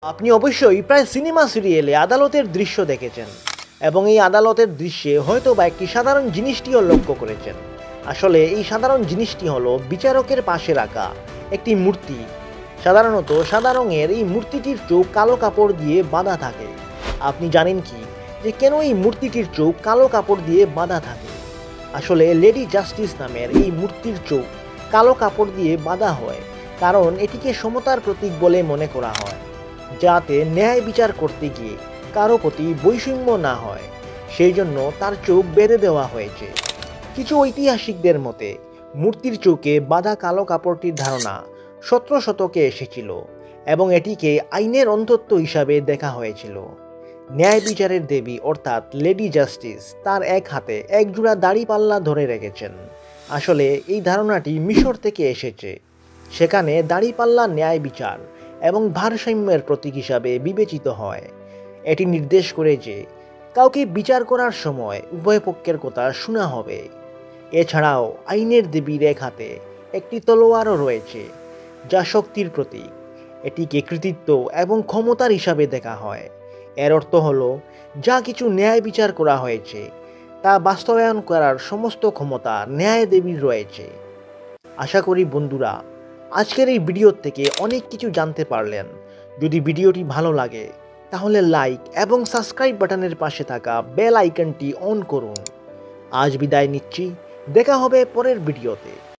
আপনি অবশ্যই প্রায় সিনেমা সিরিয়ালে আদালতের দৃশ্য দেখেছেন এবং এই আদালতের দৃশ্যে হয়তো বা একটি সাধারণ জিনিসটিও লক্ষ্য করেছেন। আসলে এই সাধারণ জিনিসটি হলো বিচারকের পাশে রাখা একটি মূর্তি। সাধারণত সাদা রঙের এই মূর্তিটির চোখ কালো কাপড় দিয়ে বাঁধা থাকে। আপনি জানেন কি যে কেন এই মূর্তিটির চোখ কালো কাপড় দিয়ে বাঁধা থাকে? আসলে লেডি জাস্টিস নামের এই মূর্তির চোখ কালো কাপড় দিয়ে বাঁধা হয় কারণ এটিকে সমতার প্রতীক বলে মনে করা হয়, যাতে ন্যায় বিচার করতে গিয়ে কারো প্রতি বৈষম্য না হয়। সেই জন্য তার চোখ বেঁধে দেওয়া হয়েছে। কিছু ঐতিহাসিকদের মতে মূর্তির চোখে বাঁধা কালো কাপড়টির ধারণা 17 শতকে এসেছিল এবং এটিকে আইনের অন্তত্ব হিসাবে দেখা হয়েছিল। ন্যায় বিচারের দেবী অর্থাৎ লেডি জাস্টিস তার এক হাতে এক জোড়া দাড়িপাল্লা ধরে রেখেছেন। আসলে এই ধারণাটি মিশর থেকে এসেছে। সেখানে দাড়িপাল্লা ন্যায় বিচার এবং ভারসাম্যের প্রতীক হিসাবে বিবেচিত হয়। এটি নির্দেশ করে যে কাউকে বিচার করার সময় উভয় পক্ষের কথা শোনা হবে। এছাড়াও আইনের দেবীর এক হাতে একটি তলোয়ারও রয়েছে, যা শক্তির প্রতীক। এটিকে কৃতিত্ব এবং ক্ষমতার হিসাবে দেখা হয়। এর অর্থ হলো যা কিছু ন্যায় বিচার করা হয়েছে তা বাস্তবায়ন করার সমস্ত ক্ষমতা ন্যায় দেবীর রয়েছে। আশা করি বন্ধুরা আজকের এই ভিডিও থেকে অনেক কিছু জানতে পারলেন। যদি ভিডিওটি ভালো লাগে তাহলে লাইক এবং সাবস্ক্রাইব বাটনের পাশে থাকা বেল আইকনটি অন করুন। আজ বিদায় নিচ্ছি, দেখা হবে পরের ভিডিওতে।